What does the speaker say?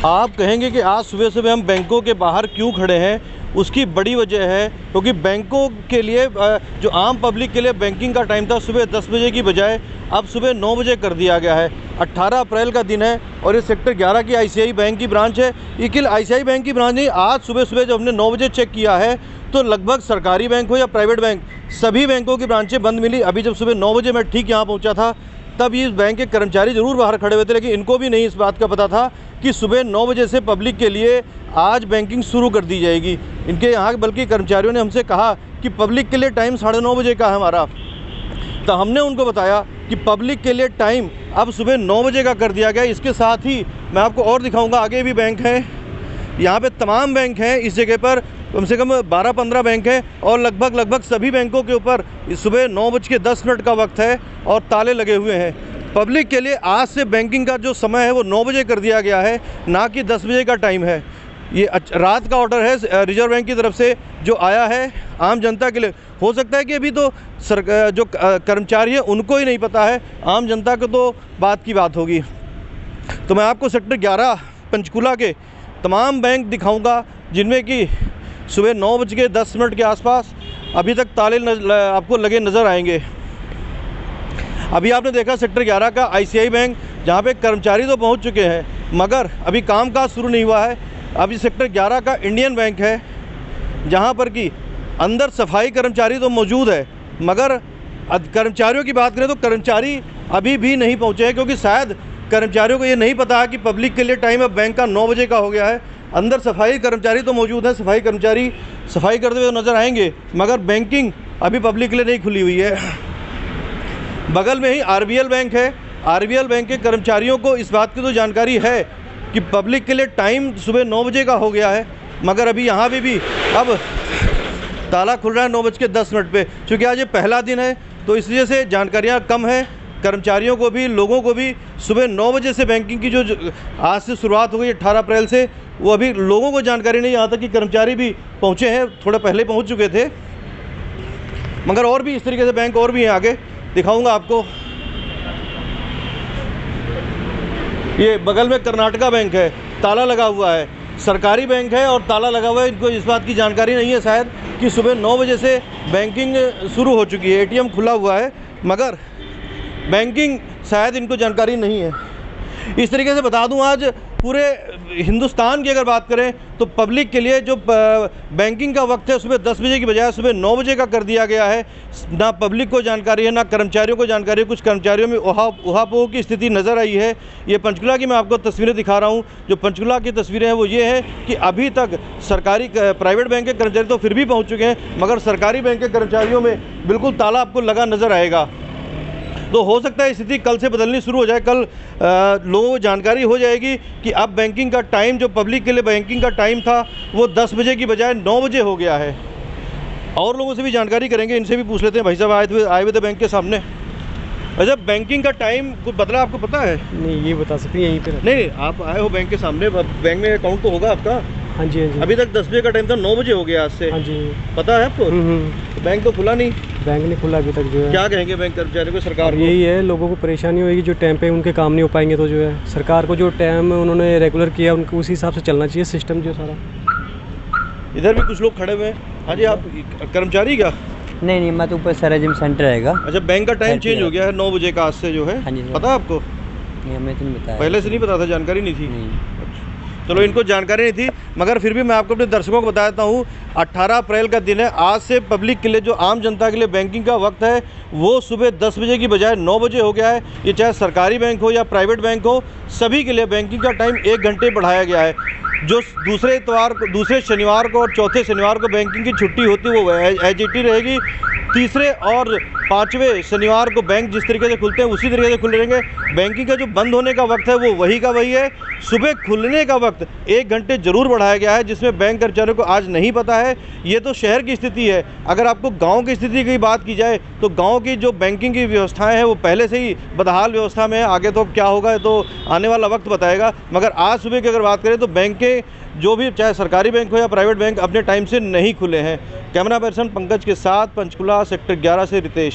आप कहेंगे कि आज सुबह सुबह हम बैंकों के बाहर क्यों खड़े हैं, उसकी बड़ी वजह है क्योंकि बैंकों के लिए जो आम पब्लिक के लिए बैंकिंग का टाइम था सुबह 10 बजे की बजाय अब सुबह 9 बजे कर दिया गया है। 18 अप्रैल का दिन है और ये सेक्टर 11 की ICICI बैंक की ब्रांच है। ये केवल ICICI बैंक की ब्रांच नहीं, आज सुबह सुबह जब हमने 9 बजे चेक किया है तो लगभग सरकारी बैंक हो या प्राइवेट बैंक, सभी बैंकों की ब्रांचें बंद मिली। अभी जब सुबह 9 बजे मैं ठीक यहाँ पहुँचा था तब ये बैंक के कर्मचारी ज़रूर बाहर खड़े हुए थे, लेकिन इनको भी नहीं इस बात का पता था कि सुबह 9 बजे से पब्लिक के लिए आज बैंकिंग शुरू कर दी जाएगी। इनके यहाँ बल्कि कर्मचारियों ने हमसे कहा कि पब्लिक के लिए टाइम 9:30 बजे का है हमारा, तो हमने उनको बताया कि पब्लिक के लिए टाइम अब सुबह 9 बजे का कर दिया गया। इसके साथ ही मैं आपको और दिखाऊंगा, आगे भी बैंक हैं, यहाँ पे तमाम बैंक हैं, इस जगह पर कम से कम 12-15 बैंक हैं और लगभग सभी बैंकों के ऊपर सुबह 9:10 का वक्त है और ताले लगे हुए हैं। पब्लिक के लिए आज से बैंकिंग का जो समय है वो 9 बजे कर दिया गया है, ना कि 10 बजे का टाइम है। ये रात का ऑर्डर है रिजर्व बैंक की तरफ से जो आया है आम जनता के लिए। हो सकता है कि अभी तो जो कर्मचारी हैं उनको ही नहीं पता है, आम जनता को तो बात की बात होगी। तो मैं आपको सेक्टर 11 पंचकूला के तमाम बैंक दिखाऊंगा जिनमें कि सुबह 9:10 के आसपास अभी तक ताले आपको लगे नज़र आएंगे। अभी आपने देखा सेक्टर 11 का ICICI बैंक, जहाँ पे कर्मचारी तो पहुँच चुके हैं मगर अभी कामकाज शुरू नहीं हुआ है। अभी सेक्टर 11 का इंडियन बैंक है जहाँ पर कि अंदर सफाई कर्मचारी तो मौजूद है मगर कर्मचारियों की बात करें तो कर्मचारी अभी भी नहीं पहुँचे हैं, क्योंकि शायद कर्मचारियों को ये नहीं पता है कि पब्लिक के लिए टाइम अब बैंक का 9 बजे का हो गया है। अंदर सफाई कर्मचारी तो मौजूद है, सफाई कर्मचारी सफाई करते हुए नज़र आएंगे मगर बैंकिंग अभी पब्लिक के लिए नहीं खुली हुई है। बगल में ही RBL बैंक है। RBL बैंक के कर्मचारियों को इस बात की तो जानकारी है कि पब्लिक के लिए टाइम सुबह 9 बजे का हो गया है मगर अभी यहाँ पे भी अब ताला खुल रहा है 9:10 पे। चूँकि आज ये पहला दिन है तो इस वजह से जानकारियाँ कम है। कर्मचारियों को भी, लोगों को भी सुबह 9 बजे से बैंकिंग की जो आज से शुरुआत हो गई 18 अप्रैल से, वो अभी लोगों को जानकारी नहीं। यहाँ तक कि कर्मचारी भी पहुँचे हैं, थोड़ा पहले पहुँच चुके थे मगर और भी इस तरीके से बैंक और भी हैं, आगे दिखाऊंगा आपको। ये बगल में कर्नाटका बैंक है, ताला लगा हुआ है, सरकारी बैंक है और ताला लगा हुआ है। इनको इस बात की जानकारी नहीं है शायद कि सुबह 9 बजे से बैंकिंग शुरू हो चुकी है। ATM खुला हुआ है मगर बैंकिंग शायद इनको जानकारी नहीं है। इस तरीके से बता दूं, आज पूरे हिंदुस्तान की अगर बात करें तो पब्लिक के लिए जो बैंकिंग का वक्त है सुबह 10 बजे की बजाय सुबह 9 बजे का कर दिया गया है। ना पब्लिक को जानकारी है, ना कर्मचारियों को जानकारी है। कुछ कर्मचारियों में उहापोह की स्थिति नज़र आई है। ये पंचकुला की मैं आपको तस्वीरें दिखा रहा हूँ। जो पंचकुला की तस्वीरें हैं वो ये है कि अभी तक सरकारी प्राइवेट बैंक के कर्मचारी तो फिर भी पहुँच चुके हैं मगर सरकारी बैंक के कर्मचारियों में बिल्कुल ताला आपको लगा नज़र आएगा। तो हो सकता है स्थिति कल से बदलनी शुरू हो जाए। कल लोगों को जानकारी हो जाएगी कि अब बैंकिंग का टाइम, जो पब्लिक के लिए बैंकिंग का टाइम था वो 10 बजे की बजाय 9 बजे हो गया है। और लोगों से भी जानकारी करेंगे, इनसे भी पूछ लेते हैं। भाई साहब आए हुए थे बैंक के सामने। अच्छा, बैंकिंग का टाइम कुछ बदला आपको पता है? नहीं, ये बता सकते हैं यहीं पे। नहीं, आप आए हो बैंक के सामने, बैंक में अकाउंट तो होगा आपका? हाँ जी, हाँ जी। अभी तक 10 बजे का टाइम था, 9 बजे हो गया आज से। हाँ जी। पता है आपको? बैंक तो खुला नहीं। बैंक नहीं खुला अभी तक जो है। क्या कहेंगे बैंक कर्मचारियों को, सरकार को? यही है, लोगों को परेशानी होगी, जो टाइम पे उनके काम नहीं हो पाएंगे तो जो है सरकार को जो टाइम उन्होंने रेगुलर किया उनको उसी हिसाब से चलना चाहिए सिस्टम जो सारा। इधर भी कुछ लोग खड़े हुए हैं। हाँ जी, आप कर्मचारी क्या? नहीं, मैं तो ऊपर सराजिम सेंटर रहेगा। अच्छा, बैंक का टाइम चेंज हो गया है 9 बजे का आज से जो है। हाँ जी। पता है आपको? नहीं, हमें तो नहीं बताया। पहले से नहीं पता था, जानकारी नहीं थी? नहीं। चलो, इनको जानकारी नहीं थी मगर फिर भी मैं आपको अपने दर्शकों को बताता हूँ 18 अप्रैल का दिन है। आज से पब्लिक के लिए, जो आम जनता के लिए बैंकिंग का वक्त है वो सुबह 10 बजे की बजाय 9 बजे हो गया है। ये चाहे सरकारी बैंक हो या प्राइवेट बैंक हो, सभी के लिए बैंकिंग का टाइम 1 घंटे बढ़ाया गया है। जो दूसरे शनिवार को और चौथे शनिवार को बैंकिंग की छुट्टी होती है वो एचईटी रहेगी। तीसरे और पाँचवें शनिवार को बैंक जिस तरीके से खुलते हैं उसी तरीके से खुले रहेंगे। बैंकिंग का जो बंद होने का वक्त है वो वही का वही है। सुबह खुलने का वक्त 1 घंटे ज़रूर बढ़ाया गया है, जिसमें बैंक कर्मचारियों को आज नहीं पता है। ये तो शहर की स्थिति है। अगर आपको गांव की स्थिति की बात की जाए तो गांव की जो बैंकिंग की व्यवस्थाएं हैं वो पहले से ही बदहाल व्यवस्था में है। आगे तो क्या होगा तो आने वाला वक्त बताएगा। मगर आज सुबह की अगर बात करें तो बैंक के जो भी, चाहे सरकारी बैंक हो या प्राइवेट बैंक, अपने टाइम से नहीं खुले हैं। कैमरा पर्सन पंकज के साथ पंचकुला सेक्टर 11 से रितेश।